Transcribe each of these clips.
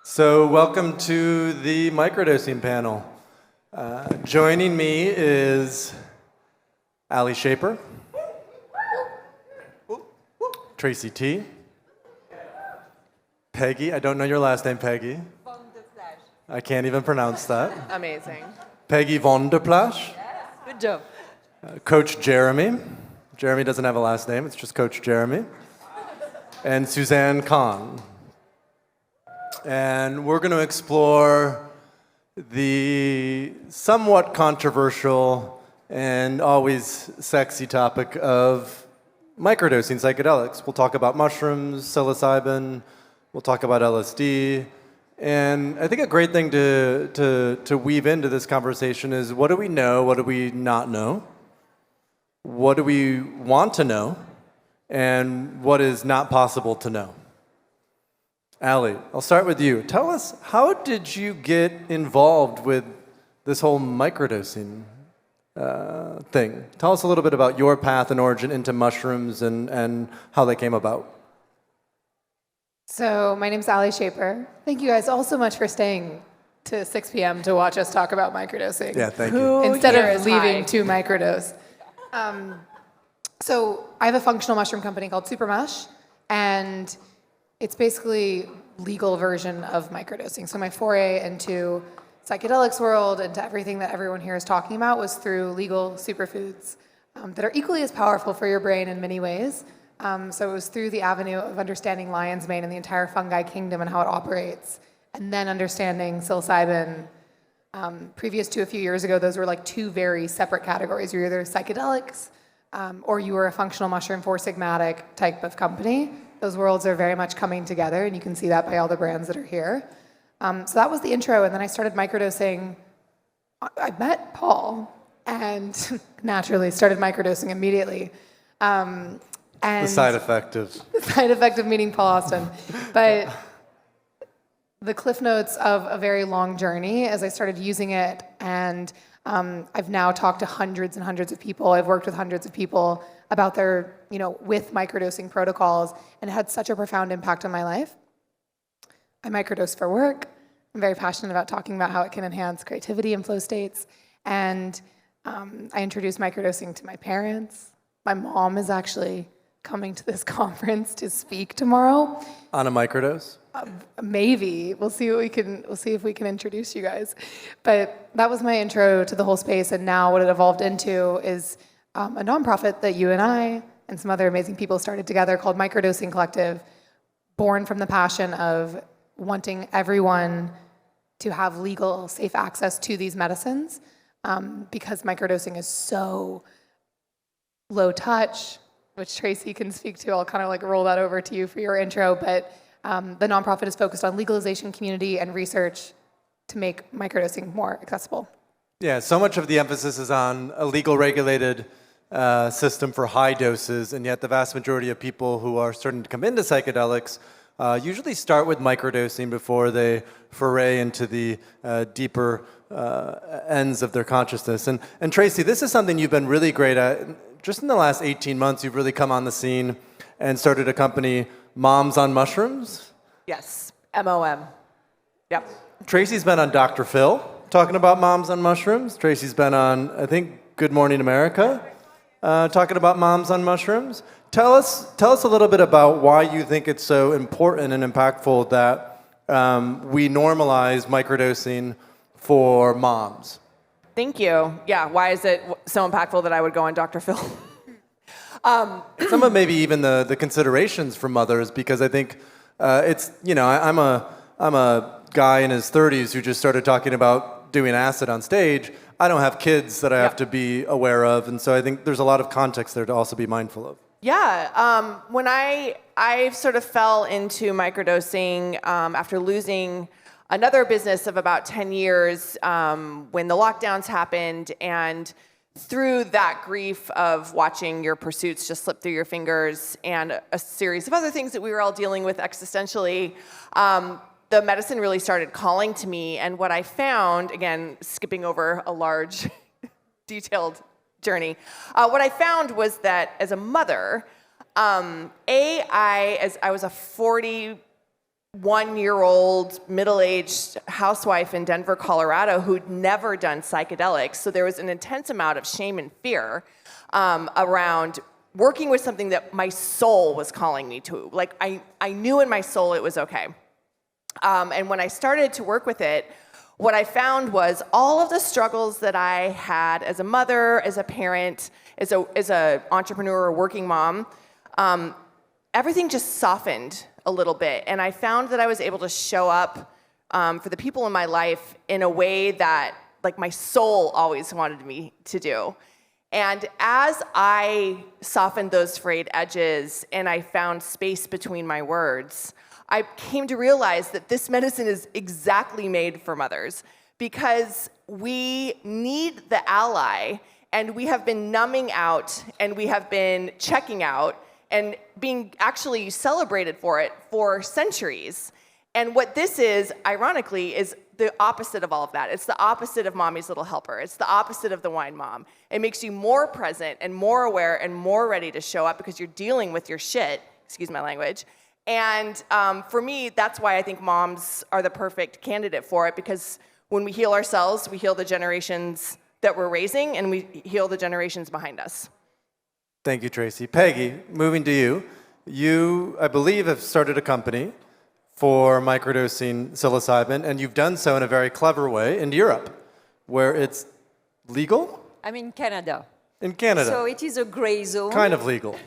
So welcome to the microdosing panel. Joining me is Ali Shaper, Tracey Tee, Peggy, I don't know your last name, Peggy. I can't even pronounce that. Amazing. Peggy Vonderplash. Good job. Coach Jeremy. Jeremy doesn't have a last name, it's just Coach Jeremy. And Suzanne Kahn. And we're going to explore the somewhat controversial and always sexy topic of microdosing psychedelics. We'll talk about mushrooms, psilocybin, we'll talk about LSD. And I think a great thing to weave into this conversation is what do we know, what do we not know? What do we want to know? And what is not possible to know? Ali, I'll start with you. Tell us, how did you get involved with this whole microdosing thing? Tell us a little bit about your path and origin into mushrooms and how they came about. So my name's Ali Shaper. Thank you guys all so much for staying to 6 p.m. to watch us talk about microdosing. Yeah, thank you. Instead of leaving to microdose. So I have a functional mushroom company called Supermush, and it's basically legal version of microdosing. So my foray into psychedelics world, into everything that everyone here is talking about, was through legal superfoods that are equally as powerful for your brain in many ways. So it was through the avenue of understanding lion's mane and the entire fungi kingdom and how it operates, and then understanding psilocybin. Previous to a few years ago, those were like two very separate categories. You're either psychedelics or you were a functional mushroom, four sigmatic type of company. Those worlds are very much coming together, and you can see that by all the brands that are here. So that was the intro, and then I started microdosing. I met Paul, and naturally started microdosing immediately. And The side effect of meeting Paul Austin. But the cliff notes of a very long journey as I started using it, and I've now talked to hundreds and hundreds of people. I've worked with hundreds of people about their, with microdosing protocols, and it had such a profound impact on my life. I microdose for work. I'm very passionate about talking about how it can enhance creativity and flow states. And I introduced microdosing to my parents. My mom is actually coming to this conference to speak tomorrow. On a microdose? Maybe. We'll see if we can introduce you guys. But that was my intro to the whole space, and now what it evolved into is a nonprofit that you and I and some other amazing people started together called Microdosing Collective, born from the passion of wanting everyone to have legal, safe access to these medicines, because microdosing is so low touch, which Tracey can speak to. I'll kind of like roll that over to you for your intro, but the nonprofit is focused on legalization, community, and research to make microdosing more accessible. Yeah, so much of the emphasis is on a legal regulated system for high doses, and yet the vast majority of people who are starting to come into psychedelics usually start with microdosing before they foray into the deeper ends of their consciousness. And Tracey, this is something you've been really great at. Just in the last 18 months, you've really come on the scene and started a company, Moms on Mushrooms? Yes, M.O.M. Yep. Tracey's been on Dr. Phil, talking about Moms on Mushrooms. Tracey's been on, I think, Good Morning America, talking about Moms on Mushrooms. Tell us a little bit about why you think it's so important and impactful that we normalize microdosing for moms. Thank you. Yeah, why is it so impactful that I would go on Dr. Phil? Some of maybe even the considerations for mothers, because I think it's, I'm a guy in his 30s who just started talking about doing acid on stage. I don't have kids that I have to be aware of, and so I think there's a lot of context there to also be mindful of. Yeah, when I sort of fell into microdosing after losing another business of about 10 years when the lockdowns happened, and through that grief of watching your pursuits just slip through your fingers and a series of other things that we were all dealing with existentially, the medicine really started calling to me. And what I found, again, skipping over a large, detailed journey. What I found was that as a mother, I was a 41-year-old middle-aged housewife in Denver, Colorado, who'd never done psychedelics. So there was an intense amount of shame and fear around working with something that my soul was calling me to. Like, I knew in my soul it was okay. And when I started to work with it, what I found was all of the struggles that I had as a mother, as a parent, as a entrepreneur or working mom, everything just softened a little bit. And I found that I was able to show up for the people in my life in a way that, like, my soul always wanted me to do. And as I softened those frayed edges and I found space between my words, I came to realize that this medicine is exactly made for mothers, because we need the ally, and we have been numbing out, and we have been checking out, and being actually celebrated for it for centuries. And what this is, ironically, is the opposite of all of that. It's the opposite of Mommy's Little Helper. It's the opposite of the wine mom. It makes you more present and more aware and more ready to show up because you're dealing with your shit, excuse my language. And for me, that's why I think moms are the perfect candidate for it, because when we heal ourselves, we heal the generations that we're raising, and we heal the generations behind us. Thank you, Tracey. Peggy, moving to you. You, I believe, have started a company for microdosing psilocybin, and you've done so in a very clever way in Europe, where it's legal? I'm in Canada. In Canada. So it is a gray zone. Kind of legal.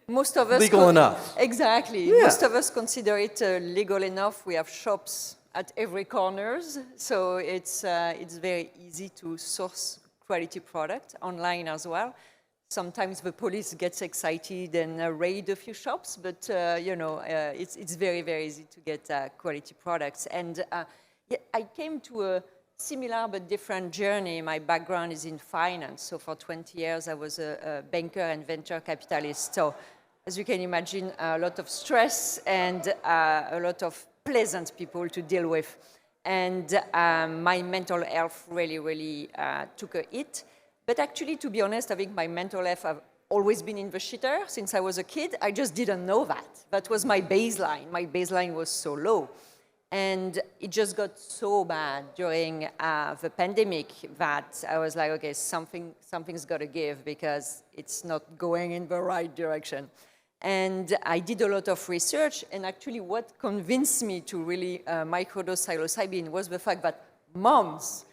Most of us legal enough. Exactly. Yeah. Most of us consider it legal enough. We have shops at every corners, so it's very easy to source quality product online as well. Sometimes the police gets excited and raid a few shops, but it's very, very easy to get quality products. And I came to a similar but different journey. My background is in finance, so for 20 years I was a banker and venture capitalist. So as you can imagine, a lot of stress and a lot of pleasant people to deal with. And my mental health really, really took a hit. But actually, to be honest, I think my mental health, I've always been in the shitter since I was a kid. I just didn't know that. That was my baseline. My baseline was so low. And it just got so bad during the pandemic that I was like, okay, something's got to give, because it's not going in the right direction. And I did a lot of research, and actually what convinced me to really microdose psilocybin was the fact that moms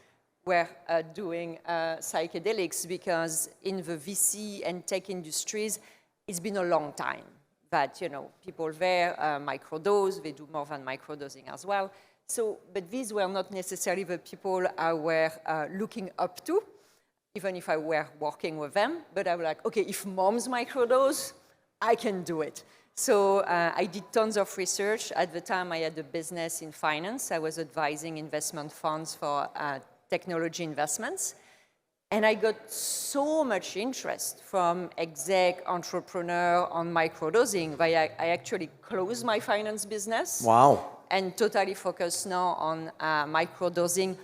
were doing psychedelics, because in the VC and tech industries, it's been a long time that, people there microdose, they do more than microdosing as well. So, but these were not necessarily the people I were looking up to, even if I were working with them. But I was like, okay, if moms microdose, I can do it. So I did tons of research. At the time, I had a business in finance. I was advising investment funds for technology investments. And I got so much interest from exec entrepreneur on microdosing that I actually closed my finance business. Wow. And totally focused now on microdosing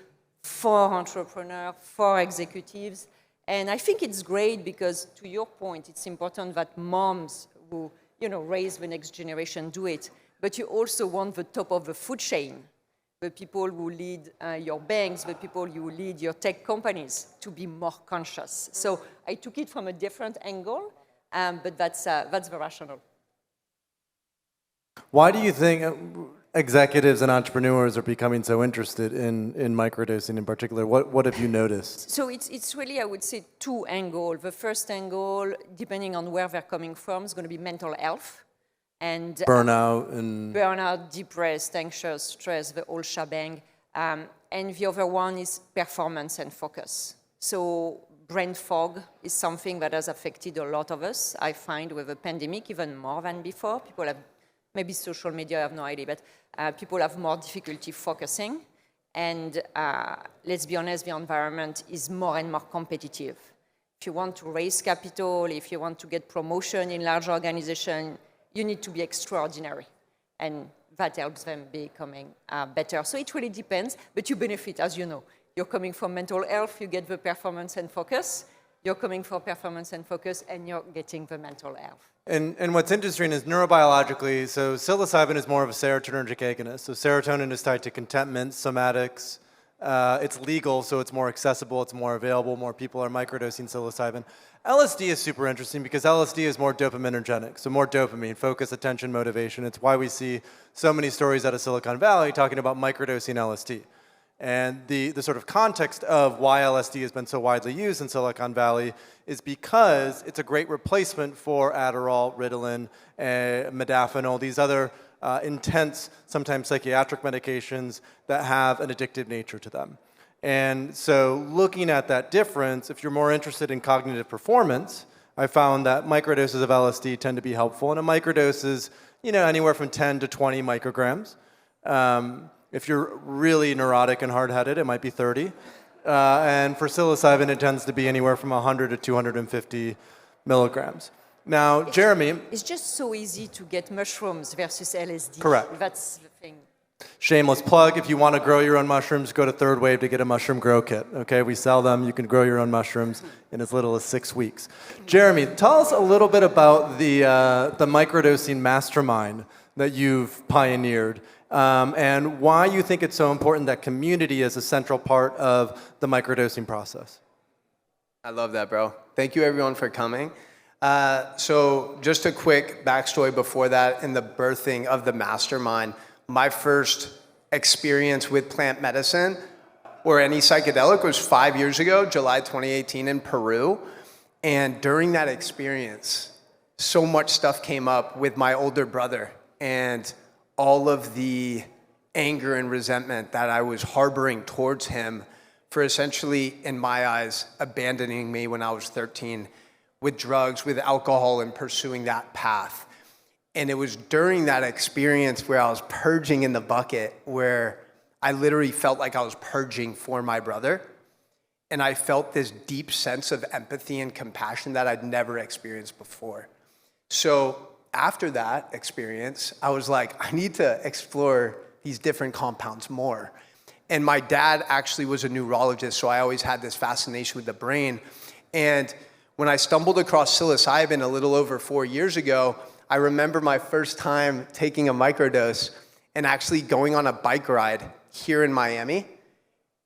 for entrepreneurs, for executives. And I think it's great because, to your point, it's important that moms who raise the next generation do it. But you also want the top of the food chain, the people who lead your banks, the people who lead your tech companies, to be more conscious. So I took it from a different angle, but that's the rationale. Why do you think executives and entrepreneurs are becoming so interested in microdosing in particular? What have you noticed? So it's really, I would say, two angles. The first angle, depending on where they're coming from, is going to be mental health. And burnout, depressed, anxious, stressed, the whole shebang. And the other one is performance and focus. So brain fog is something that has affected a lot of us, I find, with the pandemic, even more than before. People have, maybe social media, I have no idea, but people have more difficulty focusing. And let's be honest, the environment is more and more competitive. If you want to raise capital, if you want to get promotion in large organizations, you need to be extraordinary. And that helps them becoming better. So it really depends, but you benefit, as you know. You're coming from mental health, you get the performance and focus. you're coming for performance and focus, and you're getting the mental health. And what's interesting is neurobiologically, so psilocybin is more of a serotonergic agonist. So serotonin is tied to contentment, somatics. It's legal, so it's more accessible, it's more available, more people are microdosing psilocybin. LSD is super interesting because LSD is more dopaminergic, so more dopamine, focus, attention, motivation. It's why we see so many stories out of Silicon Valley talking about microdosing LSD. And the sort of context of why LSD has been so widely used in Silicon Valley is because it's a great replacement for Adderall, Ritalin, modafinil, these other intense, sometimes psychiatric medications that have an addictive nature to them. And so looking at that difference, if you're more interested in cognitive performance, I found that microdoses of LSD tend to be helpful. And a microdose is, anywhere from 10 to 20 micrograms. If you're really neurotic and hard-headed, it might be 30. And for psilocybin, it tends to be anywhere from 100 to 250 milligrams. Now, Jeremy... It's just so easy to get mushrooms versus LSD. Correct. That's the thing. Shameless plug, if you want to grow your own mushrooms, go to Third Wave to get a mushroom grow kit. Okay, we sell them. You can grow your own mushrooms in as little as 6 weeks. Jeremy, tell us a little bit about the microdosing mastermind that you've pioneered. And why you think it's so important that community is a central part of the microdosing process. I love that, bro. Thank you, everyone, for coming. So just a quick backstory before that in the birthing of the mastermind. My first experience with plant medicine or any psychedelic was 5 years ago, July 2018 in Peru. And during that experience, so much stuff came up with my older brother and all of the anger and resentment that I was harboring towards him for essentially, in my eyes, abandoning me when I was 13 with drugs, with alcohol, and pursuing that path. And it was during that experience where I was purging in the bucket where I literally felt like I was purging for my brother. And I felt this deep sense of empathy and compassion that I'd never experienced before. So after that experience, I was like, I need to explore these different compounds more. And my dad actually was a neurologist, so I always had this fascination with the brain. And when I stumbled across psilocybin a little over 4 years ago, I remember my first time taking a microdose and actually going on a bike ride here in Miami.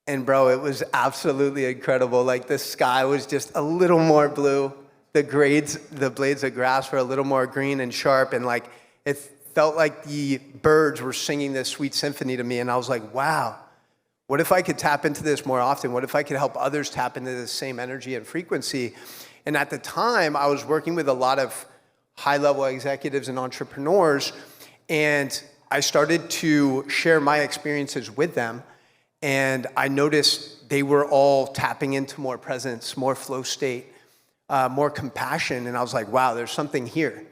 And bro, it was absolutely incredible. Like the sky was just a little more blue. The blades of grass were a little more green and sharp. And like, it felt like the birds were singing this sweet symphony to me. And I was like, wow, what if I could tap into this more often? What if I could help others tap into the same energy and frequency? And at the time, I was working with a lot of high-level executives and entrepreneurs, and I started to share my experiences with them, and I noticed they were all tapping into more presence, more flow state, more compassion, and I was like, wow, there's something here.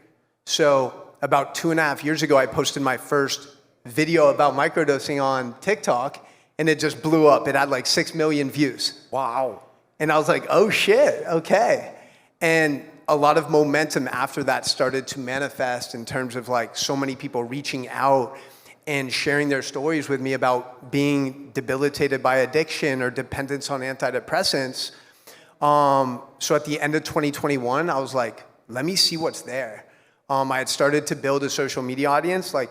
So about 2.5 years ago, I posted my first video about microdosing on TikTok, and it just blew up. It had like 6 million views. Wow. And I was like, oh shit, okay. And a lot of momentum after that started to manifest in terms of like so many people reaching out and sharing their stories with me about being debilitated by addiction or dependence on antidepressants. So at the end of 2021, I was like, let me see what's there. I had started to build a social media audience, like,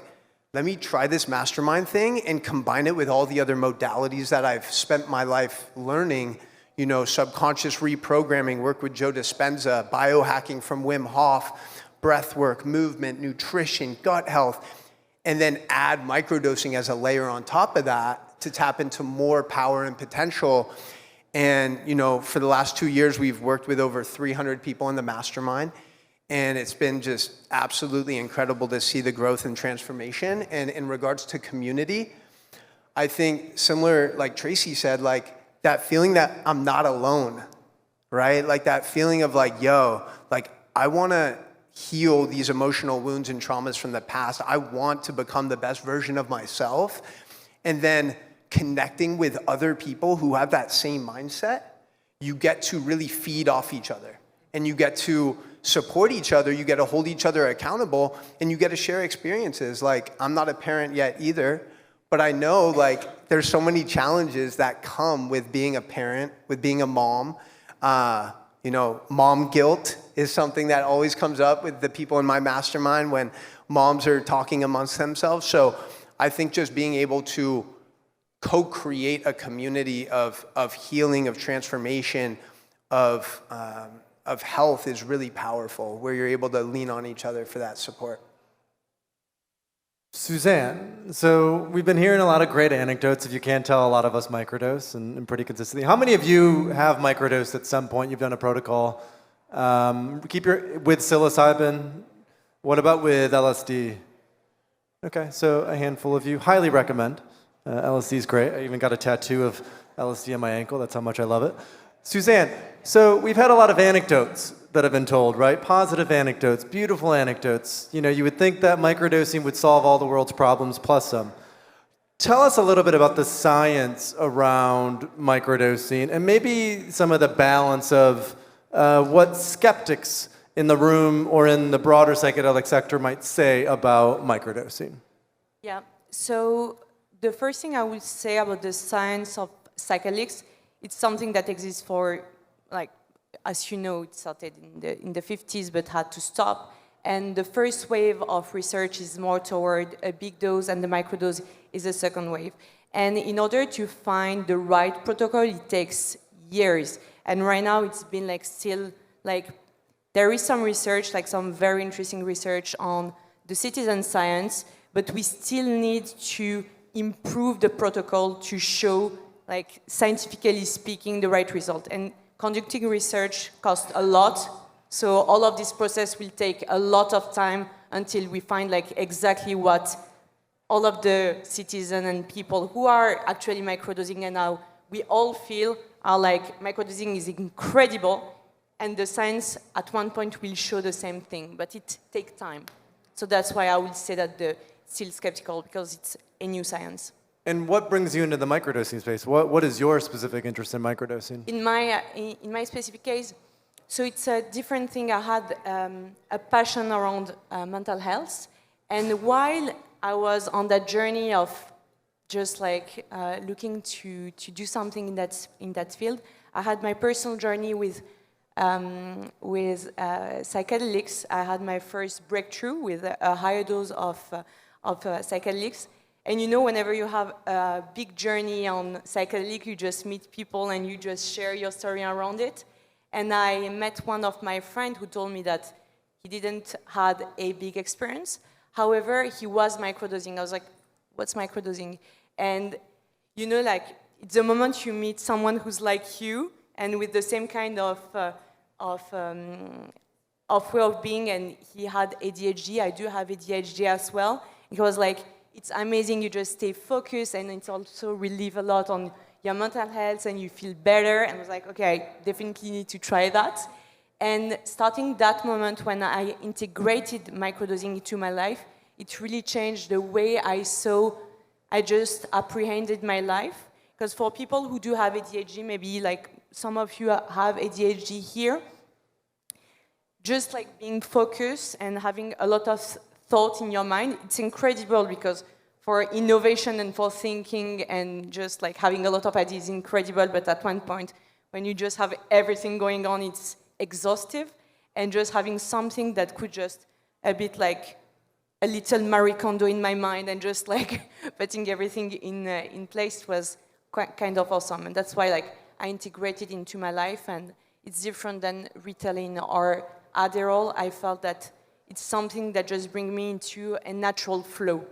let me try this mastermind thing and combine it with all the other modalities that I've spent my life learning. You know, subconscious reprogramming, work with Joe Dispenza, biohacking from Wim Hof, breath work, movement, nutrition, gut health, and then add microdosing as a layer on top of that to tap into more power and potential. And, you know, for the last 2 years, we've worked with over 300 people in the mastermind, and it's been just absolutely incredible to see the growth and transformation. And in regards to community, I think similar, like Tracey said, like, that feeling that I'm not alone, right? Like that feeling of like, yo, like I wanna heal these emotional wounds and traumas from the past. I want to become the best version of myself. And then connecting with other people who have that same mindset, you get to really feed off each other. And you get to support each other, you get to hold each other accountable, and you get to share experiences. Like, I'm not a parent yet either, but I know like there's so many challenges that come with being a parent, with being a mom. Mom guilt is something that always comes up with the people in my mastermind when moms are talking amongst themselves. So I think just being able to co-create a community of healing, of transformation, of health is really powerful, where you're able to lean on each other for that support. Suzanne, so we've been hearing a lot of great anecdotes. If you can't tell, a lot of us microdose and pretty consistently. How many of you have microdosed at some point? You've done a protocol. With psilocybin. What about with LSD? Okay, so a handful of you. Highly recommend. LSD is great. I even got a tattoo of LSD on my ankle. That's how much I love it. Suzanne, so we've had a lot of anecdotes that have been told, right? Positive anecdotes, beautiful anecdotes. You would think that microdosing would solve all the world's problems plus some. Tell us a little bit about the science around microdosing and maybe some of the balance of what skeptics in the room or in the broader psychedelic sector might say about microdosing. Yeah, so the first thing I would say about the science of psychedelics, it's something that exists for, as you know, it started in the 50s but had to stop. And the first wave of research is more toward a big dose, and the microdose is the second wave. And in order to find the right protocol, it takes years. And right now it's been there is some research, some very interesting research on the citizen science, but we still need to improve the protocol to show, scientifically speaking, the right result. And conducting research costs a lot, so all of this process will take a lot of time until we find exactly what all of the citizens and people who are actually microdosing and how we all feel are microdosing is incredible, and the science at one point will show the same thing, but it takes time. So that's why I would say that still skeptical, because it's a new science. And what brings you into the microdosing space? What is your specific interest in microdosing? In my specific case, so it's a different thing. I had a passion around mental health, and while I was on that journey of just looking to do something in that field, I had my personal journey with psychedelics. I had my first breakthrough with a higher dose of psychedelics. And whenever you have a big journey on psychedelic, you just meet people and you just share your story around it. And I met one of my friends who told me that he didn't had a big experience. However, he was microdosing. I was like, what's microdosing? And it's the moment you meet someone who's like you and with the same kind of way of being. And he had ADHD. I do have ADHD as well. He was like, it's amazing, you just stay focused, and it's also relieve a lot on your mental health, and you feel better. And I was like, okay, I definitely need to try that. And starting that moment when I integrated microdosing into my life, it really changed the way I just apprehended my life. Because for people who do have ADHD, maybe some of you have ADHD here, just being focused and having a lot of thought in your mind, it's incredible, because for innovation and for thinking and just having a lot of ideas is incredible, but at one point when you just have everything going on, it's exhaustive. And just having something that could just a bit a little Marie Kondo in my mind and just putting everything in place was kind of awesome. And that's why I integrated into my life, and it's different than Ritalin or Adderall. I felt that it's something that just brings me into a natural flow.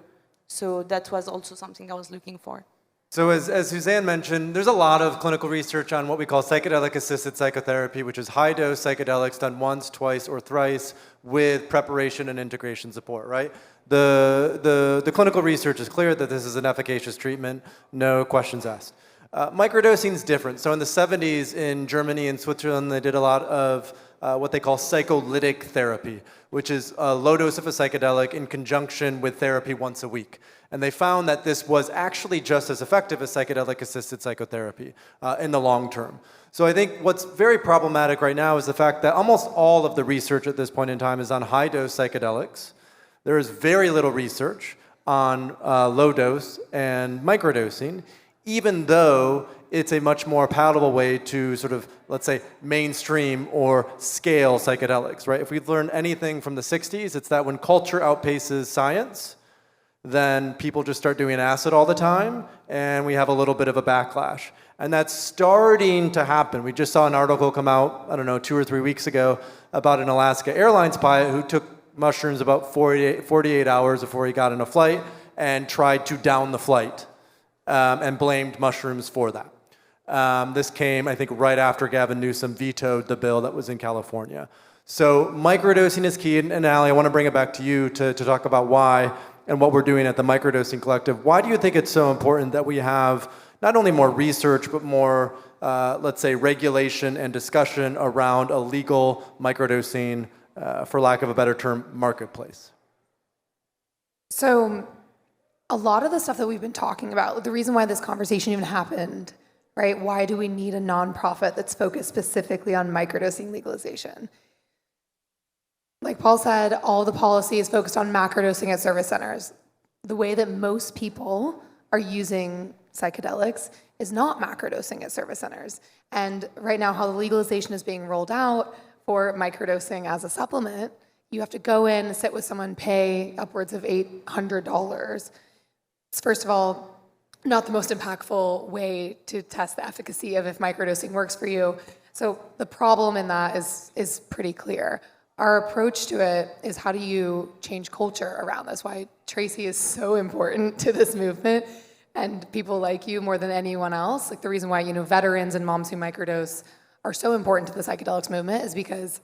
So that was also something I was looking for. So as Suzanne mentioned, there's a lot of clinical research on what we call psychedelic-assisted psychotherapy, which is high-dose psychedelics done once, twice, or thrice with preparation and integration support, right? The clinical research is clear that this is an efficacious treatment, no questions asked. Microdosing is different. So in the 70s in Germany and Switzerland, they did a lot of what they call psycholytic therapy, which is a low dose of a psychedelic in conjunction with therapy once a week. And they found that this was actually just as effective as psychedelic-assisted psychotherapy in the long term. So I think what's very problematic right now is the fact that almost all of the research at this point in time is on high-dose psychedelics. There is very little research on low-dose and microdosing, even though it's a much more palatable way to sort of, let's say, mainstream or scale psychedelics, right? If we've learned anything from the 60s, it's that when culture outpaces science, then people just start doing acid all the time, and we have a little bit of a backlash. And that's starting to happen. We just saw an article come out, I don't know, 2 or 3 weeks ago about an Alaska Airlines pilot who took mushrooms about 48 hours before he got on a flight and tried to down the flight and blamed mushrooms for that. This came, I think, right after Gavin Newsom vetoed the bill that was in California. So microdosing is key, and Allie, I want to bring it back to you to talk about why and what we're doing at the Microdosing Collective. Why do you think it's so important that we have not only more research, but more, let's say, regulation and discussion around a legal microdosing, for lack of a better term, marketplace? So a lot of the stuff that we've been talking about, the reason why this conversation even happened, right? Why do we need a nonprofit that's focused specifically on microdosing legalization? Like Paul said, all the policy is focused on macrodosing at service centers. The way that most people are using psychedelics is not macrodosing at service centers. And right now, how the legalization is being rolled out for microdosing as a supplement, you have to go in and sit with someone, pay upwards of $800. It's, first of all, not the most impactful way to test the efficacy of if microdosing works for you. So the problem in that is pretty clear. Our approach to it is, how do you change culture around this? Why Tracey is so important to this movement, and people like you more than anyone else. Like the reason why, veterans and moms who microdose are so important to the psychedelics movement is because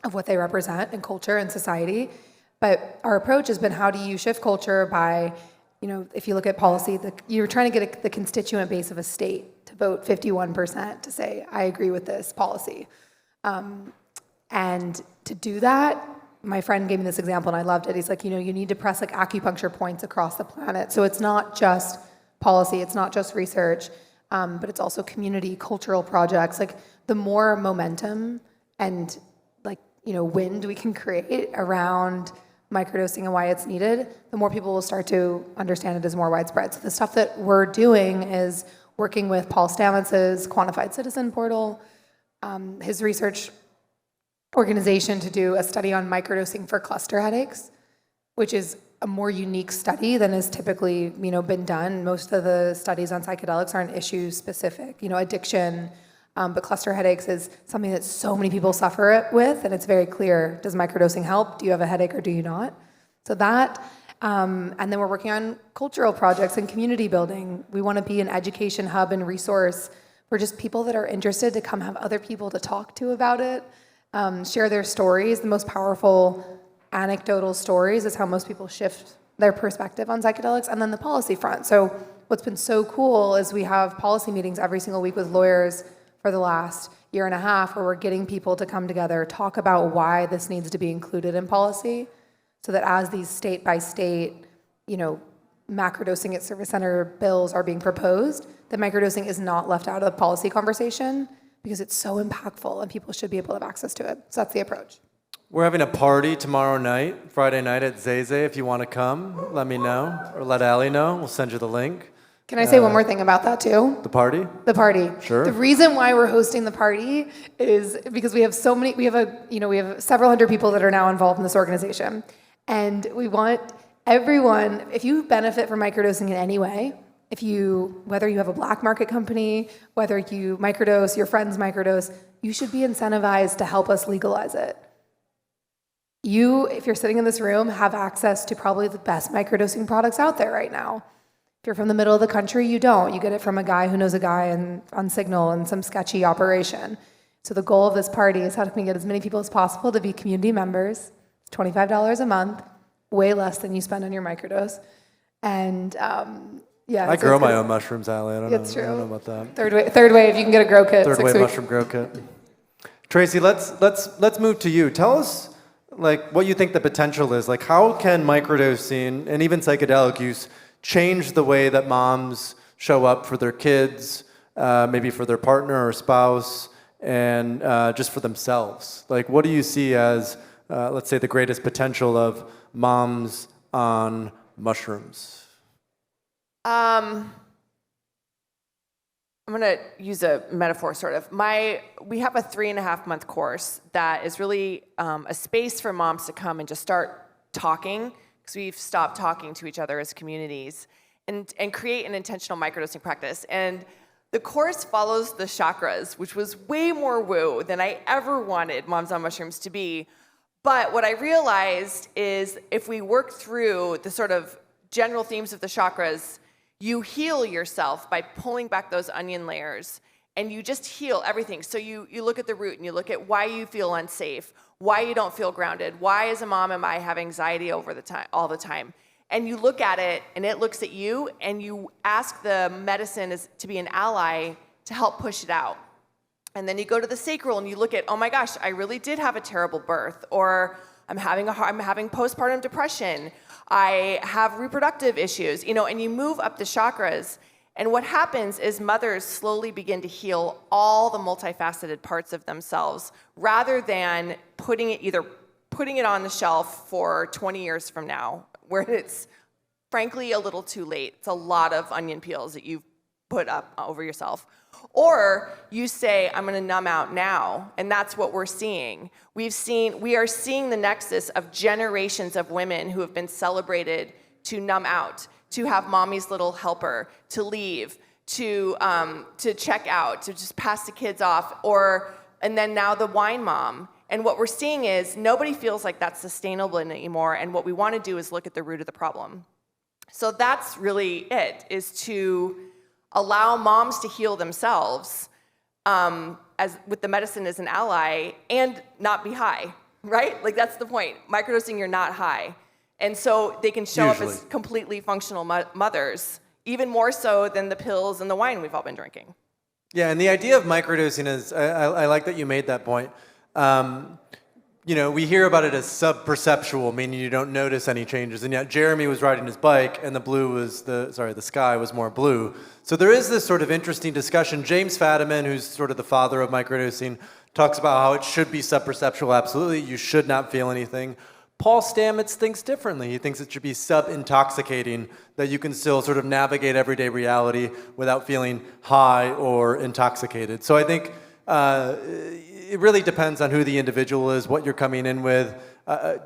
of what they represent in culture and society. But our approach has been, how do you shift culture by, if you look at policy, you're trying to get the constituent base of a state to vote 51% to say, I agree with this policy. And to do that, my friend gave me this example and I loved it. He's like, you need to press like acupuncture points across the planet. So it's not just policy, it's not just research, but it's also community, cultural projects. Like the more momentum and wind we can create around microdosing and why it's needed, the more people will start to understand it as more widespread. So the stuff that we're doing is working with Paul Stamets's Quantified Citizen portal, his research organization, to do a study on microdosing for cluster headaches, which is a more unique study than is typically been done. Most of the studies on psychedelics aren't issue specific, addiction, but cluster headaches is something that so many people suffer with, and it's very clear, does microdosing help? Do you have a headache or do you not? So that, and then we're working on cultural projects and community building. We want to be an education hub and resource for just people that are interested to come have other people to talk to about it, share their stories. The most powerful anecdotal stories is how most people shift their perspective on psychedelics. And then the policy front. So what's been so cool is we have policy meetings every single week with lawyers for the last year and a half, where we're getting people to come together, talk about why this needs to be included in policy, so that as these state by state, macrodosing at service center bills are being proposed, that microdosing is not left out of the policy conversation, because it's so impactful and people should be able to have access to it. So that's the approach. We're having a party tomorrow night, Friday night at Zay Zay. If you want to come, let me know, or let Allie know. We'll send you the link. Can I say one more thing about that too? The party? The party. Sure. The reason why we're hosting the party is because we have we have several hundred people that are now involved in this organization. And we want everyone, if you benefit from microdosing in any way, whether you have a black market company, whether you microdose, your friends microdose, you should be incentivized to help us legalize it. You, if you're sitting in this room, have access to probably the best microdosing products out there right now. If you're from the middle of the country, you don't. You get it from a guy who knows a guy on Signal in some sketchy operation. So the goal of this party is, how can we get as many people as possible to be community members? It's $25 a month, way less than you spend on your microdose. And I grow my own mushrooms, Allie. I don't know about that. Third wave, you can get a grow kit. Third wave mushroom grow kit. Tracey, let's move to you. Tell us what you think the potential is. How can microdosing and even psychedelic use change the way that moms show up for their kids, maybe for their partner or spouse, and just for themselves? What do you see as, let's say, the greatest potential of moms on mushrooms? I'm going to use a metaphor, sort of. We have a 3.5-month course that is really a space for moms to come and just start talking, because we've stopped talking to each other as communities, and create an intentional microdosing practice. And the course follows the chakras, which was way more woo than I ever wanted Moms on Mushrooms to be. But what I realized is if we work through the sort of general themes of the chakras, you heal yourself by pulling back those onion layers, and you just heal everything. So you look at the root and you look at why you feel unsafe, why you don't feel grounded, why as a mom am I have anxiety all the time. And you look at it and it looks at you, and you ask the medicine to be an ally to help push it out. And then you go to the sacral and you look at, oh my gosh, I really did have a terrible birth, or I'm having postpartum depression, I have reproductive issues, and you move up the chakras. And what happens is mothers slowly begin to heal all the multifaceted parts of themselves, rather than putting it on the shelf for 20 years from now, where it's frankly a little too late. It's a lot of onion peels that you've put up over yourself. Or you say, I'm going to numb out now, and that's what we're seeing. We are seeing the nexus of generations of women who have been celebrated to numb out, to have mommy's little helper, to leave, to check out, to just pass the kids off, and then now the wine mom. And what we're seeing is nobody feels like that's sustainable anymore, and what we want to do is look at the root of the problem. So that's really it, is to allow moms to heal themselves as with the medicine as an ally, and not be high, right? Like, that's the point. Microdosing, you're not high. And so they can show up as completely functional mothers, even more so than the pills and the wine we've all been drinking. Yeah, and the idea of microdosing is, I like that you made that point. We hear about it as sub-perceptual, meaning you don't notice any changes. And yet Jeremy was riding his bike, and the sky was more blue. So there is this sort of interesting discussion. James Fadiman, who's sort of the father of microdosing, talks about how it should be sub-perceptual. Absolutely, you should not feel anything. Paul Stamets thinks differently. He thinks it should be sub-intoxicating, that you can still sort of navigate everyday reality without feeling high or intoxicated. So I think it really depends on who the individual is, what you're coming in with.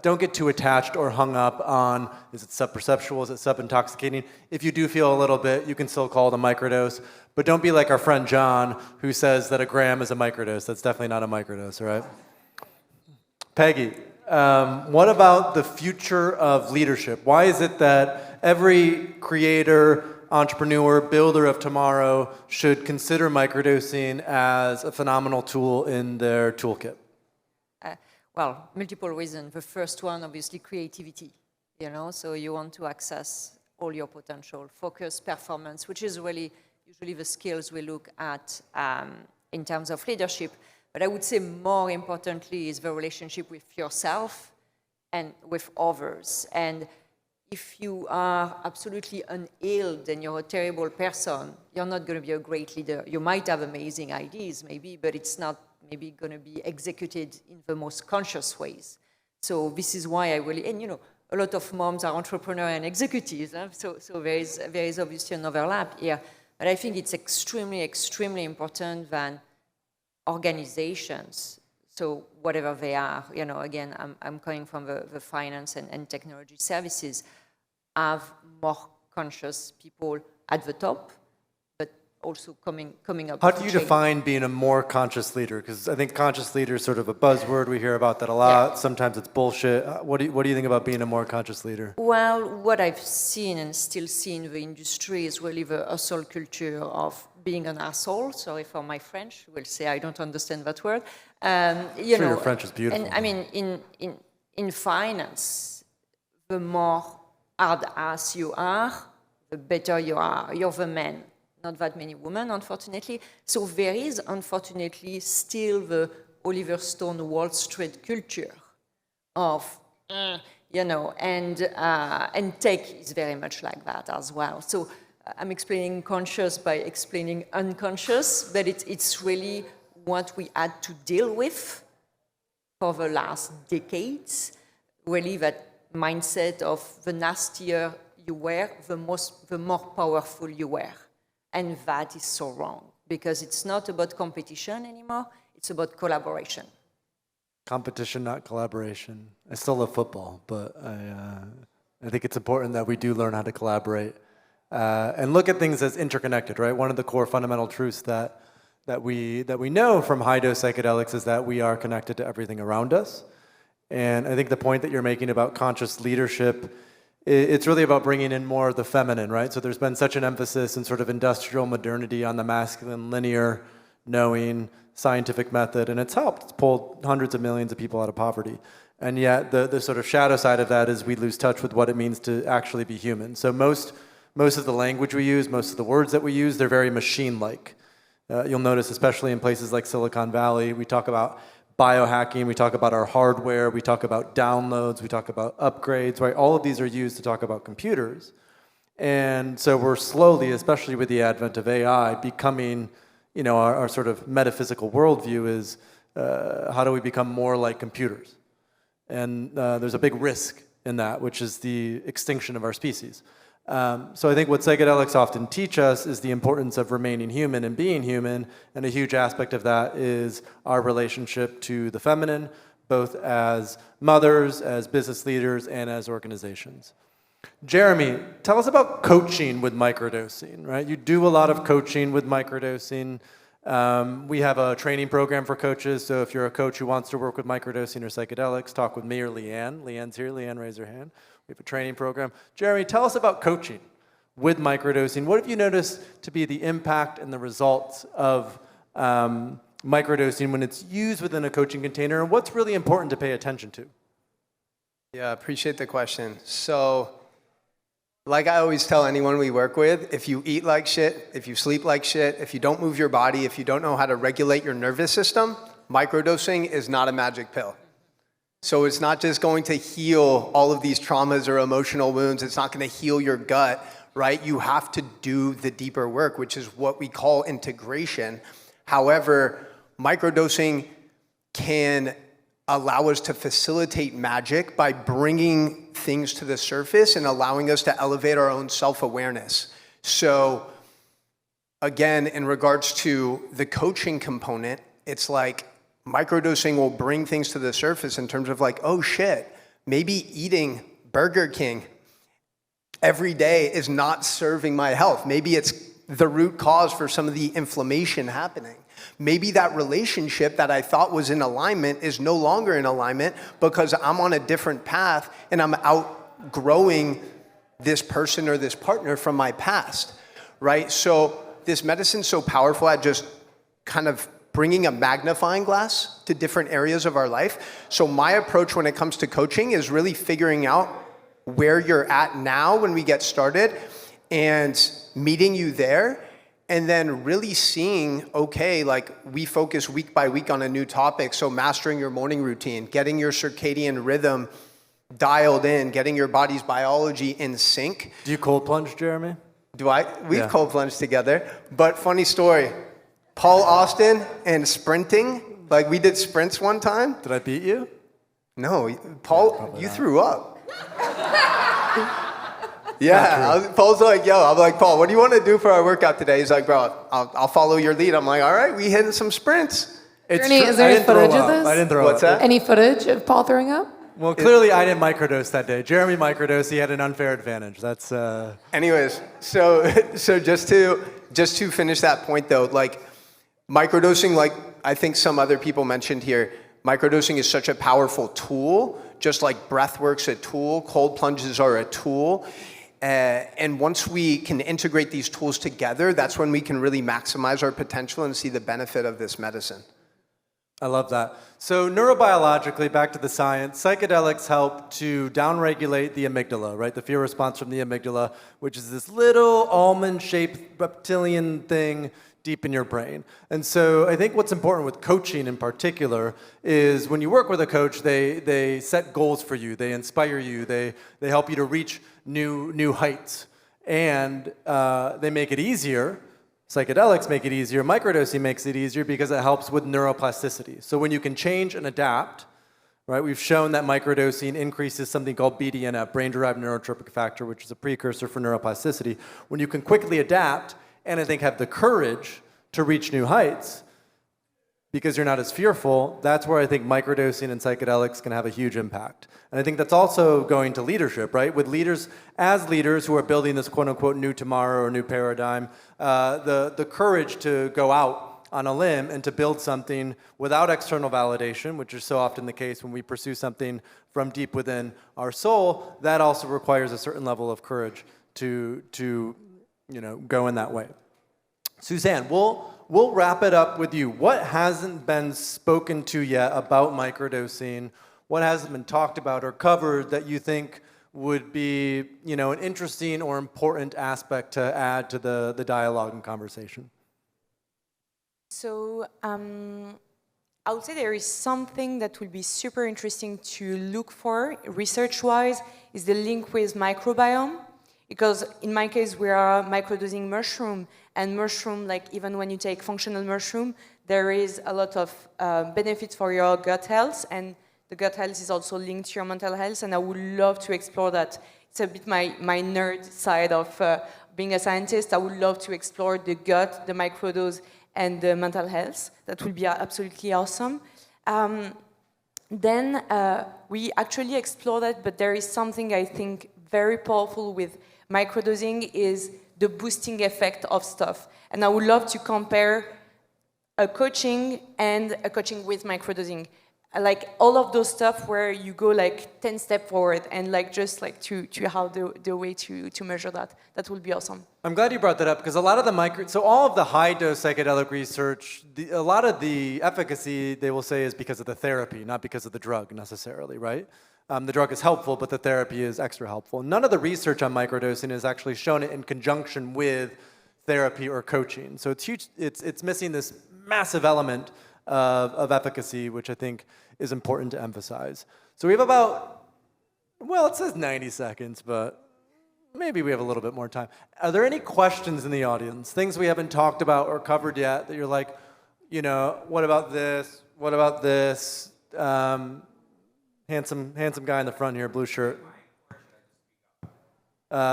Don't get too attached or hung up on, is it sub-perceptual, is it sub-intoxicating? If you do feel a little bit, you can still call it a microdose. But don't be like our friend John, who says that a gram is a microdose. That's definitely not a microdose, all right? Peggy, what about the future of leadership? Why is it that every creator, entrepreneur, builder of tomorrow should consider microdosing as a phenomenal tool in their toolkit? Well, multiple reasons. The first one, obviously, creativity. So you want to access all your potential, focus, performance, which is really usually the skills we look at in terms of leadership. But I would say more importantly is the relationship with yourself and with others. And if you are absolutely unhealed and you're a terrible person, you're not going to be a great leader. You might have amazing ideas, maybe, but it's not maybe going to be executed in the most conscious ways. So this is why I really, and a lot of moms are entrepreneurs and executives, so there is obviously an overlap here. But I think it's extremely, extremely important that organizations, so whatever they are, again, I'm coming from the finance and technology services, have more conscious people at the top, but also coming up. How do you define being a more conscious leader? Because I think conscious leader is sort of a buzzword. We hear about that a lot. Yeah. Sometimes it's bullshit. What do you think about being a more conscious leader? Well, what I've seen and still see in the industry is really the hustle culture of being an asshole. Sorry for my French. We'll say I don't understand that word. Your French is beautiful. And I mean, in finance, the more hard ass you are, the better you are. You're the man. Not that many women, unfortunately. So there is, unfortunately, still the Oliver Stone Wall Street culture of, and tech is very much like that as well. So I'm explaining conscious by explaining unconscious, but it's really what we had to deal with for the last decades, really that mindset of the nastier you were, the more powerful you were. And that is so wrong. because it's not about competition anymore, it's about collaboration. Competition, not collaboration. I still love football, but I think it's important that we do learn how to collaborate and look at things as interconnected, right? One of the core fundamental truths that we know from high-dose psychedelics is that we are connected to everything around us. And I think the point that you're making about conscious leadership, it's really about bringing in more of the feminine, right? So there's been such an emphasis in sort of industrial modernity on the masculine, linear, knowing, scientific method, and it's helped. It's pulled hundreds of millions of people out of poverty. And yet the sort of shadow side of that is we lose touch with what it means to actually be human. So most of the language we use, most of the words that we use, they're very machine-like. You'll notice, especially in places like Silicon Valley, we talk about biohacking, we talk about our hardware, we talk about downloads, we talk about upgrades, right? All of these are used to talk about computers. And so we're slowly, especially with the advent of AI, becoming, our sort of metaphysical worldview is how do we become more like computers? And there's a big risk in that, which is the extinction of our species. So I think what psychedelics often teach us is the importance of remaining human and being human, and a huge aspect of that is our relationship to the feminine, both as mothers, as business leaders, and as organizations. Jeremy, tell us about coaching with microdosing, right? You do a lot of coaching with microdosing. We have a training program for coaches, so if you're a coach who wants to work with microdosing or psychedelics, talk with me or Leanne. Leanne's here. Leanne, raise her hand. We have a training program. Jeremy, tell us about coaching with microdosing. What have you noticed to be the impact and the results of microdosing when it's used within a coaching container, and what's really important to pay attention to? Yeah, appreciate the question. So, like I always tell anyone we work with, if you eat like shit, if you sleep like shit, if you don't move your body, if you don't know how to regulate your nervous system, microdosing is not a magic pill. So it's not just going to heal all of these traumas or emotional wounds. It's not going to heal your gut, right? You have to do the deeper work, which is what we call integration. However, microdosing can allow us to facilitate magic by bringing things to the surface and allowing us to elevate our own self-awareness. So again, in regards to the coaching component, it's like microdosing will bring things to the surface in terms of like, oh shit, maybe eating Burger King every day is not serving my health. Maybe it's the root cause for some of the inflammation happening. Maybe that relationship that I thought was in alignment is no longer in alignment because I'm on a different path and I'm outgrowing this person or this partner from my past, right? So this medicine's so powerful at just kind of bringing a magnifying glass to different areas of our life. So my approach when it comes to coaching is really figuring out where you're at now when we get started and meeting you there, and then really seeing, okay, like we focus week by week on a new topic. So mastering your morning routine, getting your circadian rhythm dialed in, getting your body's biology in sync. Do you cold plunge, Jeremy? Do I? We've cold plunged together. But funny story, Paul Austin and sprinting, like we did sprints one time. Did I beat you? No, Paul, you threw up. Yeah, Paul's like, yo, I'm like, Paul, what do you want to do for our workout today? He's like, bro, I'll follow your lead. I'm like, all right, we hitting some sprints. Is there any footage of this? I didn't throw What's up. that? Any footage of Paul throwing up? Well, clearly I didn't microdose that day. Jeremy microdosed. He had an unfair advantage. That's. Anyways, so just to finish that point though, like microdosing, like I think some other people mentioned here, microdosing is such a powerful tool, just like breathwork's a tool, cold plunges are a tool. And once we can integrate these tools together, that's when we can really maximize our potential and see the benefit of this medicine. I love that. So neurobiologically, back to the science, psychedelics help to downregulate the amygdala, right? The fear response from the amygdala, which is this little almond-shaped reptilian thing deep in your brain. And so I think what's important with coaching in particular is when you work with a coach, they set goals for you, they inspire you, they help you to reach new heights, and they make it easier. Psychedelics make it easier, microdosing makes it easier because it helps with neuroplasticity. So when you can change and adapt, right, we've shown that microdosing increases something called BDNF, brain-derived neurotropic factor, which is a precursor for neuroplasticity. When you can quickly adapt and I think have the courage to reach new heights because you're not as fearful, that's where I think microdosing and psychedelics can have a huge impact. And I think that's also going to leadership, right? With leaders, as leaders who are building this quote unquote new tomorrow or new paradigm, the courage to go out on a limb and to build something without external validation, which is so often the case when we pursue something from deep within our soul, that also requires a certain level of courage to go in that way. Suzanne, we'll wrap it up with you. What hasn't been spoken to yet about microdosing? What hasn't been talked about or covered that you think would be, an interesting or important aspect to add to the dialogue and conversation? So I would say there is something that will be super interesting to look for research-wise is the link with microbiome. Because in my case, we are microdosing mushroom, and mushroom, like even when you take functional mushroom, there is a lot of benefits for your gut health, and the gut health is also linked to your mental health, and I would love to explore that. It's a bit my nerd side of being a scientist. I would love to explore the gut, the microdose, and the mental health. That would be absolutely awesome. Then we actually explore that, but there is something I think very powerful with microdosing is the boosting effect of stuff. And I would love to compare a coaching and a coaching with microdosing. Like all of those stuff where you go like 10 steps forward and like just like to have the way to measure that. That would be awesome. I'm glad you brought that up because a lot of so all of the high dose psychedelic research, a lot of the efficacy they will say is because of the therapy, not because of the drug necessarily, right? The drug is helpful, but the therapy is extra helpful. None of the research on microdosing has actually shown it in conjunction with therapy or coaching. So it's huge. It's missing this massive element of efficacy, which I think is important to emphasize. So we have about, it says 90 seconds, but maybe we have a little bit more time. Are there any questions in the audience? Things we haven't talked about or covered yet that you're like, what about this? What about this? Handsome guy in the front here, blue shirt.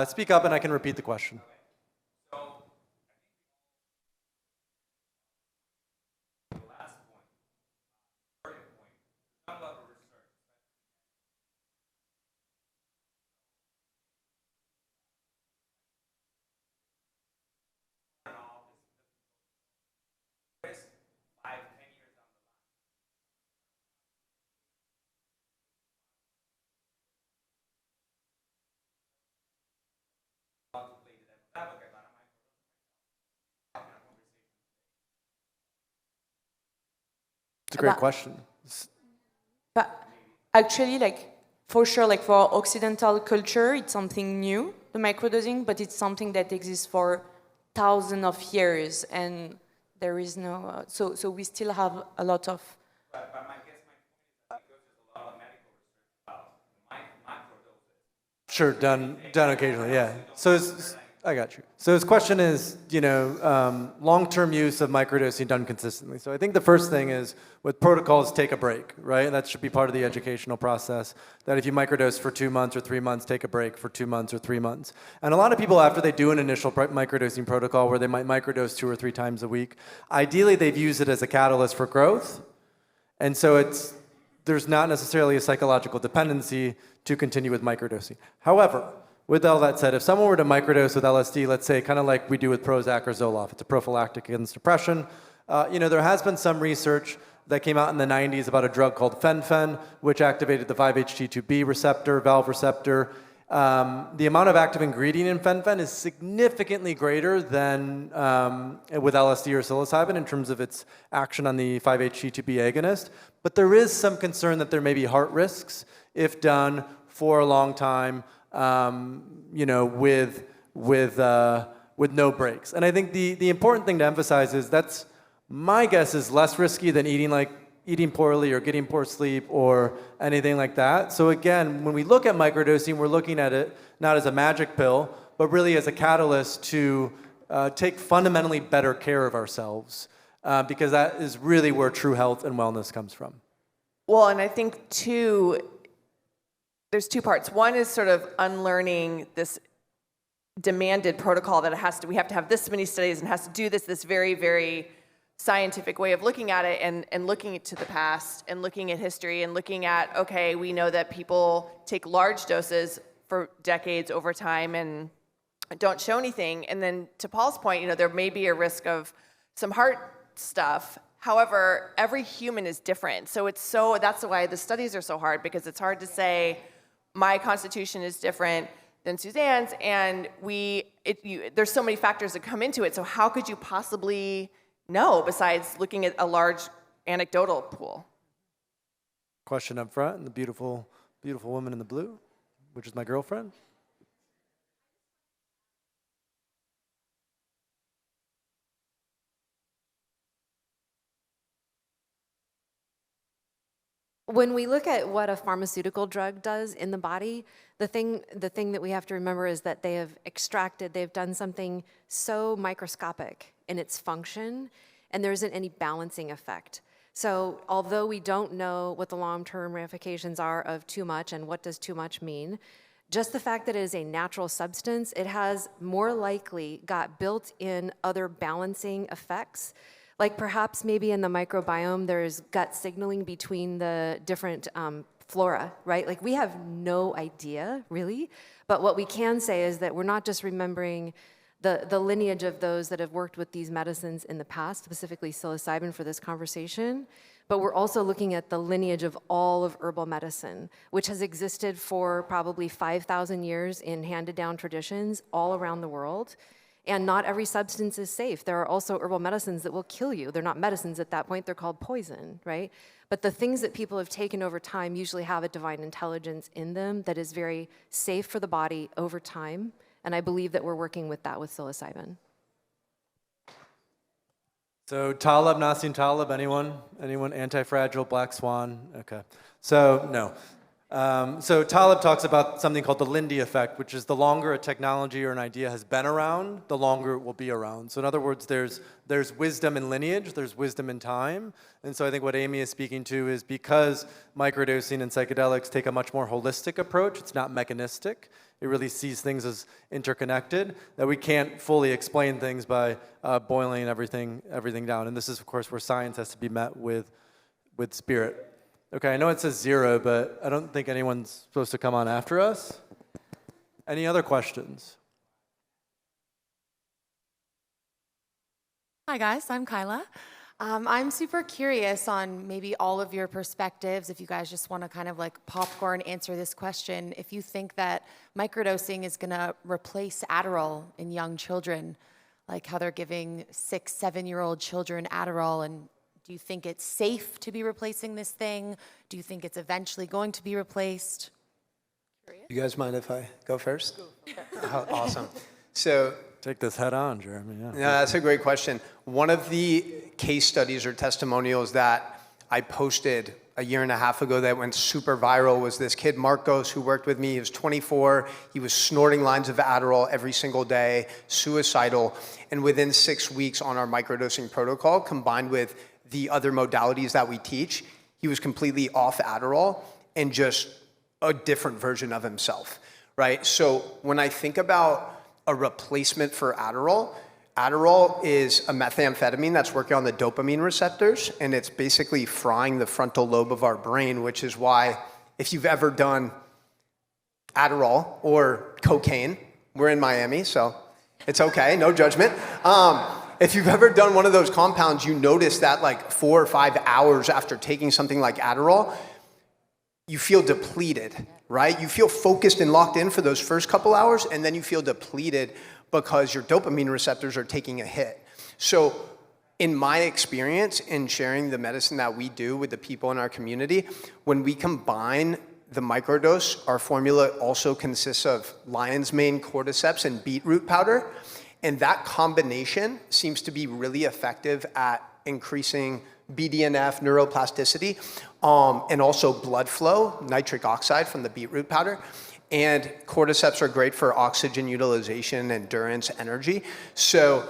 Speak up and I can repeat the question. It's a great question. But actually, for sure, for Occidental culture, it's something new, the microdosing, but it's something that exists for thousands of years, and there is no. So we still have a lot of. But my guess, my point is that because there's a lot of medical research about microdoses. Sure, done occasionally, yeah. So I got you. So his question is, long-term use of microdosing done consistently. So I think the first thing is, with protocols, take a break, right? And that should be part of the educational process, that if you microdose for 2 months or 3 months, take a break for 2 months or 3 months. And a lot of people, after they do an initial microdosing protocol where they might microdose 2 or 3 times a week, ideally they've used it as a catalyst for growth. And so there's not necessarily a psychological dependency to continue with microdosing. However, with all that said, if someone were to microdose with LSD, let's say kind of like we do with Prozac or Zoloft, it's a prophylactic against depression. There has been some research that came out in the 90s about a drug called fen-phen, which activated the 5-HT2B receptor, valve receptor. The amount of active ingredient in fen-phen is significantly greater than with LSD or psilocybin in terms of its action on the 5-HT2B agonist. But there is some concern that there may be heart risks if done for a long time. With no breaks. And I think the important thing to emphasize is my guess is less risky than eating poorly or getting poor sleep or anything like that. So again, when we look at microdosing, we're looking at it not as a magic pill, but really as a catalyst to take fundamentally better care of ourselves, because that is really where true health and wellness comes from. Well, and I think there's two parts. One is sort of unlearning this demanded protocol that we have to have this many studies and has to do this very, very scientific way of looking at it and looking to the past and looking at history and looking at, okay, we know that people take large doses for decades over time and don't show anything. And then to Paul's point, there may be a risk of some heart stuff. However, every human is different. So that's why the studies are so hard, because it's hard to say my constitution is different than Suzanne's, and there's so many factors that come into it. So how could you possibly know besides looking at a large anecdotal pool? Question up front, and the beautiful, beautiful woman in the blue, which is my girlfriend. When we look at what a pharmaceutical drug does in the body, the thing that we have to remember is that they've done something so microscopic in its function, and there isn't any balancing effect. So although we don't know what the long-term ramifications are of too much and what does too much mean, just the fact that it is a natural substance, it has more likely got built-in other balancing effects. Like perhaps maybe in the microbiome, there's gut signaling between the different flora, right? Like we have no idea, really. But what we can say is that we're not just remembering the lineage of those that have worked with these medicines in the past, specifically psilocybin for this conversation, but we're also looking at the lineage of all of herbal medicine, which has existed for probably 5,000 years in handed-down traditions all around the world. And not every substance is safe. There are also herbal medicines that will kill you. They're not medicines at that point, they're called poison, right? But the things that people have taken over time usually have a divine intelligence in them that is very safe for the body over time. And I believe that we're working with that with psilocybin. So Taleb, Nassim Taleb, anyone? Anyone? Anti-Fragile, Black Swan? Okay. So, no. So Taleb talks about something called the Lindy effect, which is the longer a technology or an idea has been around, the longer it will be around. So in other words, there's wisdom in lineage, there's wisdom in time. And so I think what Amy is speaking to is because microdosing and psychedelics take a much more holistic approach, it's not mechanistic, it really sees things as interconnected, that we can't fully explain things by boiling everything down. And this is, of course, where science has to be met with spirit. Okay, I know it says 0, but I don't think anyone's supposed to come on after us. Any other questions? Hi guys, I'm Kyla. I'm super curious on maybe all of your perspectives, if you guys just want to kind of like popcorn answer this question. If you think that microdosing is going to replace Adderall in young children, like how they're giving 6, 7-year-old children Adderall, and do you think it's safe to be replacing this thing? Do you think it's eventually going to be replaced? You guys mind if I go first? Oh, awesome. So Take this head on, Jeremy. Yeah. Yeah, that's a great question. One of the case studies or testimonials that I posted a year and a half ago that went super viral was this kid, Marcos, who worked with me. He was 24. He was snorting lines of Adderall every single day, suicidal. And within 6 weeks on our microdosing protocol, combined with the other modalities that we teach, he was completely off Adderall and just a different version of himself, right? So when I think about a replacement for Adderall, Adderall is a methamphetamine that's working on the dopamine receptors, and it's basically frying the frontal lobe of our brain, which is why if you've ever done Adderall or cocaine, we're in Miami, so it's okay, no judgment. If you've ever done one of those compounds, you notice that like 4 or 5 hours after taking something like Adderall, you feel depleted, right? You feel focused and locked in for those first couple hours, and then you feel depleted because your dopamine receptors are taking a hit. So in my experience in sharing the medicine that we do with the people in our community, when we combine the microdose, our formula also consists of lion's mane, cordyceps, and beetroot powder. And that combination seems to be really effective at increasing BDNF, neuroplasticity, and also blood flow, nitric oxide from the beetroot powder. And cordyceps are great for oxygen utilization, endurance, energy. So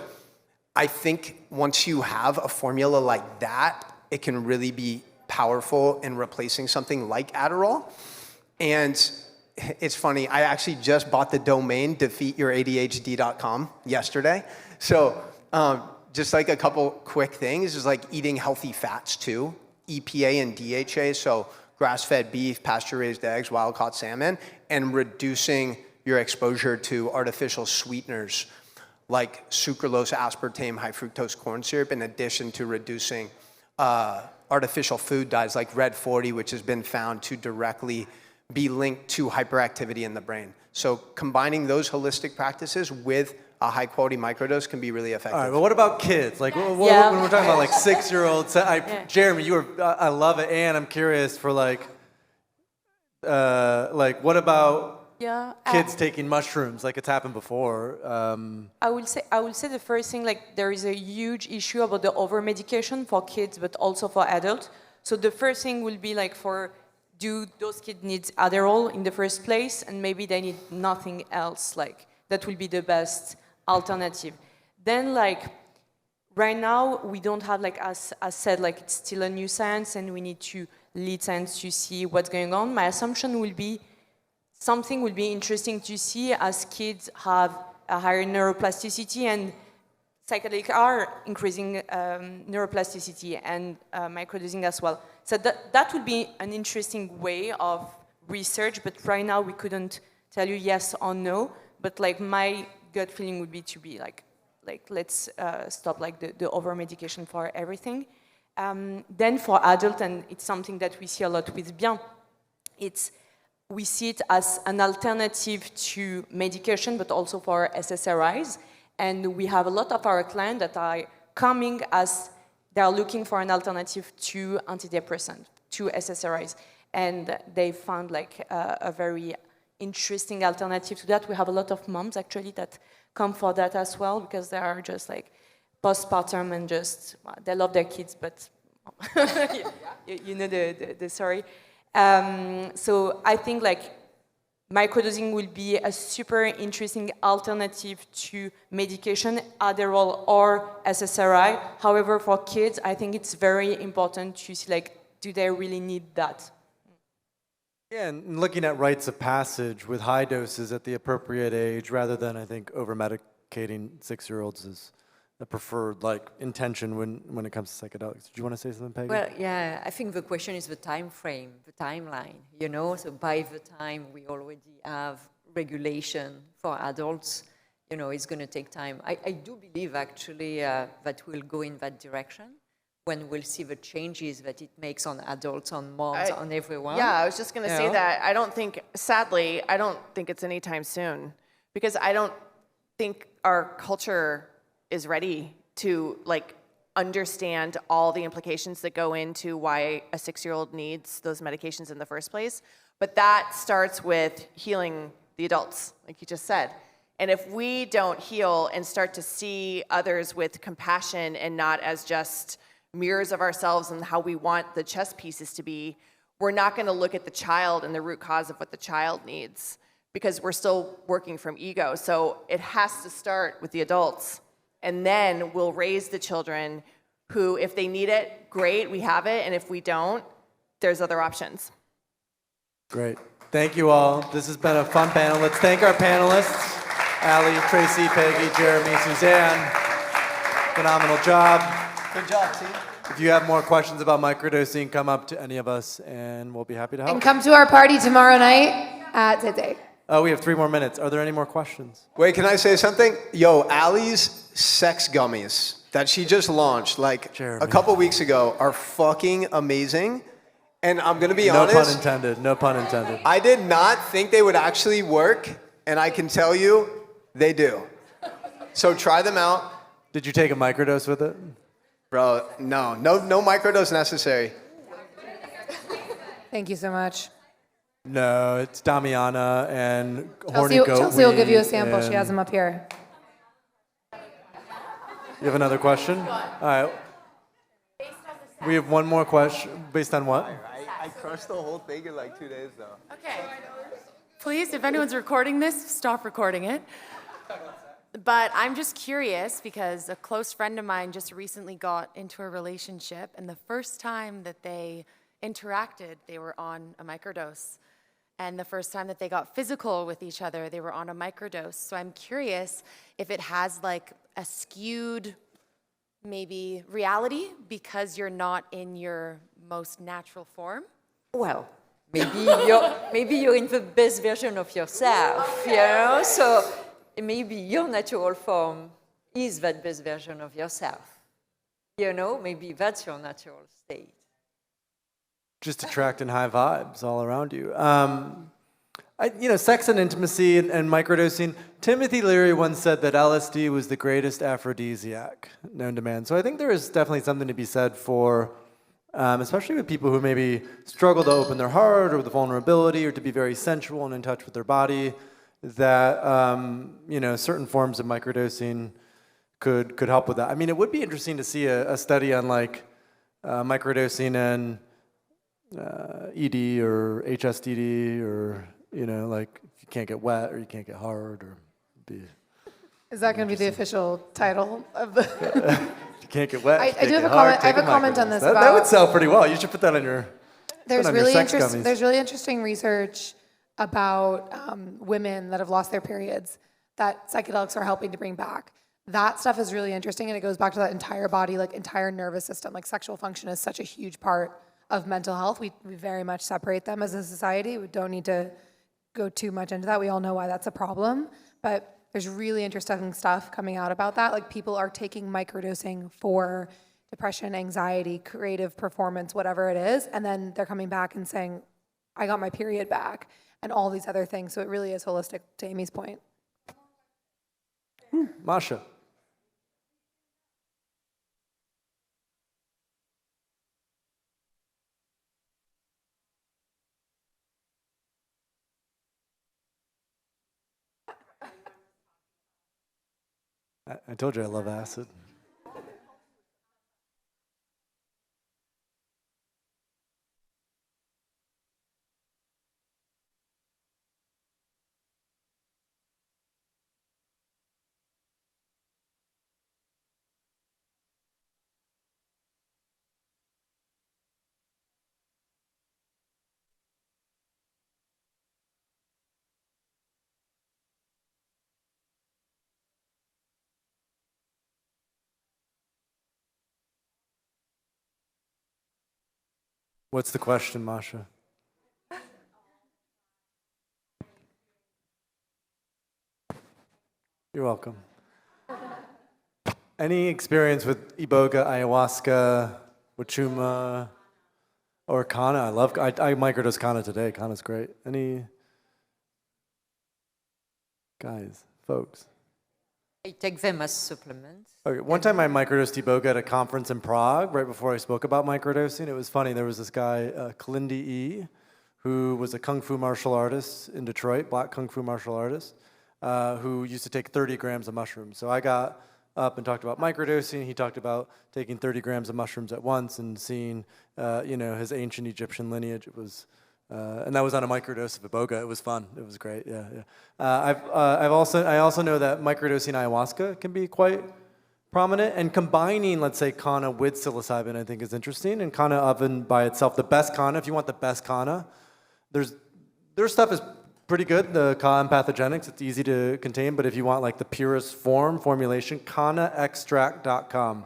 I think once you have a formula like that, it can really be powerful in replacing something like Adderall. And it's funny. I actually just bought the domain defeatyouradhd.com yesterday. So just like a couple quick things is like eating healthy fats too, EPA and DHA, so grass-fed beef, pasture-raised eggs, wild-caught salmon, and reducing your exposure to artificial sweeteners like sucralose, aspartame, high fructose corn syrup, in addition to reducing artificial food dyes like red 40, which has been found to directly be linked to hyperactivity in the brain. So combining those holistic practices with a high quality microdose can be really effective. All right, but what about kids? Like when we're talking about like 6-year-olds, Jeremy, I love it, and I'm curious for like what about kids taking mushrooms? Like it's happened before. I will say the first thing, like there is a huge issue about the over medication for kids, but also for adults. So the first thing will be like do those kids need Adderall in the first place, and maybe they need nothing else. Like that will be the best alternative. Then like right now we don't have, like as said, like it's still a new science and we need to lead science to see what's going on. My assumption will be something will be interesting to see as kids have a higher neuroplasticity, and psychedelics are increasing neuroplasticity and microdosing as well. So that would be an interesting way of research, but right now we couldn't tell you yes or no. But like my gut feeling would be to be like let's stop like the over medication for everything. Then for adult, and it's something that we see a lot with Bien, we see it as an alternative to medication, but also for SSRIs. And we have a lot of our clients that are coming as they are looking for an alternative to antidepressant, to SSRIs. And they found like a very interesting alternative to that. We have a lot of moms actually that come for that as well, because they are just like postpartum and just, well, they love their kids, but you know the story. So I think like microdosing will be a super interesting alternative to medication, Adderall or SSRI. However, for kids, I think it's very important to see like, do they really need that? Yeah, and looking at rites of passage with high doses at the appropriate age, rather than, I think, over-medicating 6-year-olds is the preferred like intention when it comes to psychedelics. Did you want to say something, Peggy? Well, yeah, I think the question is the time frame, the timeline, you know, so by the time we already have regulation for adults, you know, it's going to take time. I do believe actually that we'll go in that direction when we'll see the changes that it makes on adults, on moms, on everyone. Yeah, I was just going to say that. I don't think, sadly, I don't think it's anytime soon, because I don't think our culture is ready to like understand all the implications that go into why a 6-year-old needs those medications in the first place. But that starts with healing the adults, like you just said. And if we don't heal and start to see others with compassion and not as just mirrors of ourselves and how we want the chess pieces to be, we're not going to look at the child and the root cause of what the child needs, because we're still working from ego. So it has to start with the adults. And then we'll raise the children who, if they need it, great, we have it. And if we don't, there's other options. Great. Thank you all. This has been a fun panel. Let's thank our panelists, Ali, Tracey, Peggy, Jeremy, Suzanne. Phenomenal job. Good job, team. If you have more questions about microdosing, come up to any of us and we'll be happy to help. And come to our party tomorrow night at Tete. Oh, we have 3 more minutes. Are there any more questions? Wait, can I say something? Yo, Ali's sex gummies that she just launched like a couple weeks ago are fucking amazing. And I'm gonna be honest. No pun intended. No pun intended. I did not think they would actually work, and I can tell you, they do. So try them out. Did you take a microdose with it? Bro, no microdose necessary. Thank you so much. No, it's Damiana and horny goat Chelsea will give you a sample. and- She has them up here. You have another question? All right. We have one more question. Based on what? I crushed the whole thing in like 2 days, though. Okay. Please, if anyone's recording this, stop recording it. But I'm just curious because a close friend of mine just recently got into a relationship, and the first time that they interacted, they were on a microdose. And the first time that they got physical with each other, they were on a microdose. So I'm curious if it has like a skewed maybe reality because you're not in your most natural form. Well, maybe you're in the best version of yourself, you know? So maybe your natural form is that best version of yourself. You know, maybe that's your natural state. Just attracting high vibes all around you. Sex and intimacy and microdosing. Timothy Leary once said that LSD was the greatest aphrodisiac known to man. So I think there is definitely something to be said for, especially with people who maybe struggle to open their heart or with vulnerability or to be very sensual and in touch with their body, that certain forms of microdosing could help with that. I mean, it would be interesting to see a study on like microdosing and ED or HSDD or like if you can't get wet or you can't get hard or be. Is that going to be the official title of the? You can't get wet. I do have a comment. I have a comment on this. That would sell pretty well. You should put that on your. There's really interesting research about women that have lost their periods that psychedelics are helping to bring back. That stuff is really interesting, and it goes back to that entire body, like entire nervous system. Like sexual function is such a huge part of mental health. We very much separate them as a society. We don't need to go too much into that. We all know why that's a problem, but there's really interesting stuff coming out about that. Like people are taking microdosing for depression, anxiety, creative performance, whatever it is, and then they're coming back and saying, I got my period back, and all these other things. So it really is holistic, to Amy's point. Masha. I told you I love acid. What's the question, Masha? You're welcome. Any experience with iboga, ayahuasca, wachuma, or kanna? I microdose kanna today. Kanna's great. Any guys, folks? I take them as supplements. Okay, one time I microdosed iboga at a conference in Prague right before I spoke about microdosing. It was funny. There was this guy, Kalindi E., who was a kung fu martial artist in Detroit, black kung fu martial artist, who used to take 30 grams of mushrooms. So I got up and talked about microdosing. He talked about taking 30 grams of mushrooms at once and seeing, his ancient Egyptian lineage. It was, and that was on a microdose of iboga. It was fun. It was great. Yeah. I also know that microdosing ayahuasca can be quite prominent, and combining, let's say, kanna with psilocybin, I think is interesting. And kanna oven by itself, the best kanna, if you want the best kanna, their stuff is pretty good. The Ka pathogenics, it's easy to contain, but if you want like the purest formulation, kannaextract.com.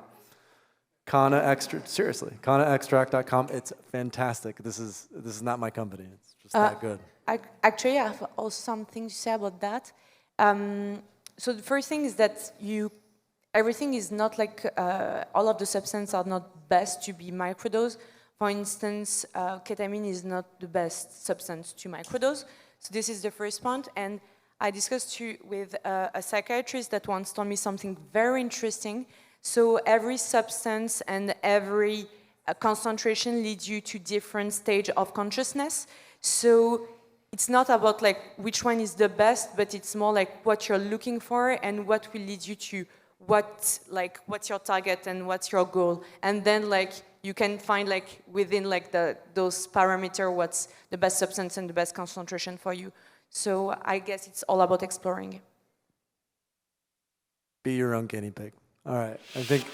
Kannaextract.com. It's fantastic. This is not my company. It's just that good. Actually, I have also something to say about that. So the first thing is that everything is not like, all of the substances are not best to be microdosed. For instance, ketamine is not the best substance to microdose. So this is the first point. And I discussed with a psychiatrist that once told me something very interesting. So every substance and every concentration leads you to different stage of consciousness. So it's not about like which one is the best, but it's more like what you're looking for and what will lead you to what's your target and what's your goal. And then like you can find like within like those parameters what's the best substance and the best concentration for you. So I guess it's all about exploring. Be your own guinea pig. All right, I think.